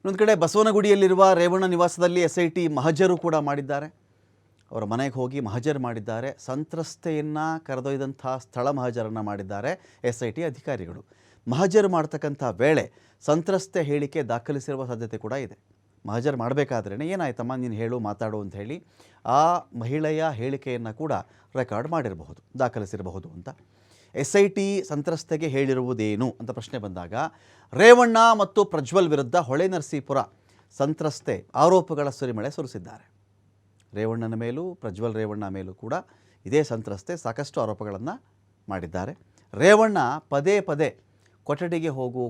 ಇನ್ನೊಂದು ಕಡೆ ಬಸವನಗುಡಿಯಲ್ಲಿರುವ ರೇವಣ್ಣ ನಿವಾಸದಲ್ಲಿ SIT ಮಹಜರು ಕೂಡ ಮಾಡಿದ್ದಾರೆ. ಅವರ ಮನೆಗೆ ಹೋಗಿ ಮಹಜರು ಮಾಡಿದ್ದಾರೆ. ಸಂತ್ರಸ್ತೆಯನ್ನು ಕರೆದೊಯ್ದಂಥ ಸ್ಥಳ ಮಹಜರನ್ನು ಮಾಡಿದ್ದಾರೆ SIT ಅಧಿಕಾರಿಗಳು. ಮಹಜರು ಮಾಡ್ತಕ್ಕಂಥ ವೇಳೆ ಸಂತ್ರಸ್ತೆ ಹೇಳಿಕೆ ದಾಖಲಿಸಿರುವ ಸಾಧ್ಯತೆ ಕೂಡ ಇದೆ. ಮಹಜರು ಮಾಡಬೇಕಾದ್ರೇ ಏನಾಯ್ತಮ್ಮ ನೀನು ಹೇಳು ಮಾತಾಡು ಅಂತ ಹೇಳಿ ಆ ಮಹಿಳೆಯ ಹೇಳಿಕೆಯನ್ನು ಕೂಡ ರೆಕಾರ್ಡ್ ಮಾಡಿರಬಹುದು, ದಾಖಲಿಸಿರಬಹುದು ಅಂತ. SIT ಸಂತ್ರಸ್ತೆಗೆ ಹೇಳಿರುವುದೇನು ಅಂತ ಪ್ರಶ್ನೆ ಬಂದಾಗ ರೇವಣ್ಣ ಮತ್ತು ಪ್ರಜ್ವಲ್ ವಿರುದ್ಧ ಹೊಳೆನರಸೀಪುರ ಸಂತ್ರಸ್ತೆ ಆರೋಪಗಳ ಸುರಿಮಳೆ ಸುರಿಸಿದ್ದಾರೆ. ರೇವಣ್ಣನ ಮೇಲೂ ಪ್ರಜ್ವಲ್ ರೇವಣ್ಣ ಮೇಲೂ ಕೂಡ ಇದೇ ಸಂತ್ರಸ್ತೆ ಸಾಕಷ್ಟು ಆರೋಪಗಳನ್ನು ಮಾಡಿದ್ದಾರೆ. ರೇವಣ್ಣ ಪದೇ ಪದೇ ಕೊಠಡಿಗೆ ಹೋಗು,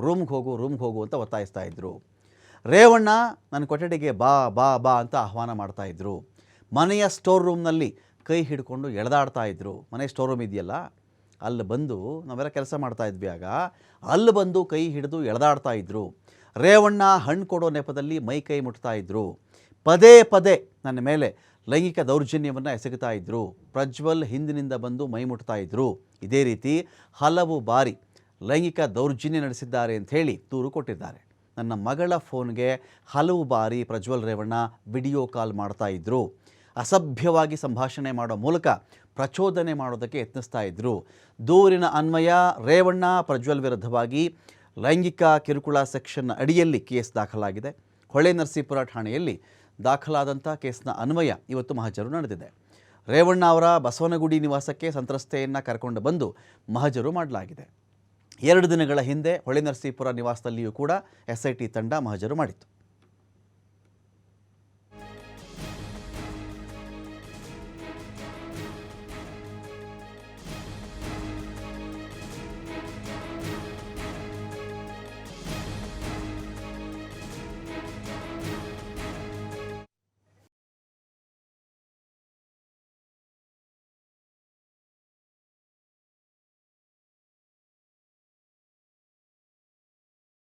ರೂಮ್ಗೆ ಹೋಗು ಅಂತ ಒತ್ತಾಯಿಸ್ತಾ ಇದ್ದರು. ರೇವಣ್ಣ ನನ್ನ ಕೊಠಡಿಗೆ ಬಾ ಬಾ ಬಾ ಅಂತ ಆಹ್ವಾನ ಮಾಡ್ತಾಯಿದ್ರು. ಮನೆಯ ಸ್ಟೋರ್ ರೂಮ್ನಲ್ಲಿ ಕೈ ಹಿಡ್ಕೊಂಡು ಎಳೆದಾಡ್ತಾ ಇದ್ದರು. ಮನೆ ಸ್ಟೋರ್ ರೂಮ್ ಇದೆಯಲ್ಲ, ಅಲ್ಲಿ ಬಂದು ನಾವೆಲ್ಲ ಕೆಲಸ ಮಾಡ್ತಾಯಿದ್ವಿ. ಆಗ ಅಲ್ಲಿ ಬಂದು ಕೈ ಹಿಡಿದು ಎಳೆದಾಡ್ತಾ ಇದ್ದರು. ರೇವಣ್ಣ ಹಣ್ಣು ಕೊಡೋ ನೆಪದಲ್ಲಿ ಮೈ ಕೈ ಮುಟ್ತಾ ಇದ್ದರು. ಪದೇ ಪದೇ ನನ್ನ ಮೇಲೆ ಲೈಂಗಿಕ ದೌರ್ಜನ್ಯವನ್ನು ಎಸಗುತ್ತಾ ಇದ್ದರು. ಪ್ರಜ್ವಲ್ ಹಿಂದಿನಿಂದ ಬಂದು ಮೈ ಮುಟ್ತಾ ಇದ್ದರು. ಇದೇ ರೀತಿ ಹಲವು ಬಾರಿ ಲೈಂಗಿಕ ದೌರ್ಜನ್ಯ ನಡೆಸಿದ್ದಾರೆ ಅಂಥೇಳಿ ದೂರು ಕೊಟ್ಟಿದ್ದಾರೆ. ನನ್ನ ಮಗಳ ಫೋನ್ಗೆ ಹಲವು ಬಾರಿ ಪ್ರಜ್ವಲ್ ರೇವಣ್ಣ ವಿಡಿಯೋ ಕಾಲ್ ಮಾಡ್ತಾ ಇದ್ದರು. ಅಸಭ್ಯವಾಗಿ ಸಂಭಾಷಣೆ ಮಾಡೋ ಮೂಲಕ ಪ್ರಚೋದನೆ ಮಾಡೋದಕ್ಕೆ ಯತ್ನಿಸ್ತಾ ಇದ್ದರು. ದೂರಿನ ಅನ್ವಯ ರೇವಣ್ಣ ಪ್ರಜ್ವಲ್ ವಿರುದ್ಧವಾಗಿ ಲೈಂಗಿಕ ಕಿರುಕುಳ ಸೆಕ್ಷನ್ ಅಡಿಯಲ್ಲಿ ಕೇಸ್ ದಾಖಲಾಗಿದೆ. ಹೊಳೆನರಸೀಪುರ ಠಾಣೆಯಲ್ಲಿ ದಾಖಲಾದಂಥ ಕೇಸ್ನ ಅನ್ವಯ ಇವತ್ತು ಮಹಜರು ನಡೆದಿದೆ. ರೇವಣ್ಣ ಅವರ ಬಸವನಗುಡಿ ನಿವಾಸಕ್ಕೆ ಸಂತ್ರಸ್ತೆಯನ್ನು ಕರ್ಕೊಂಡು ಬಂದು ಮಹಜರು ಮಾಡಲಾಗಿದೆ. 2 ದಿನಗಳ ಹಿಂದೆ ಹೊಳೆನರಸೀಪುರ ನಿವಾಸದಲ್ಲಿಯೂ ಕೂಡ SIT ತಂಡ ಮಹಜರು ಮಾಡಿತ್ತು.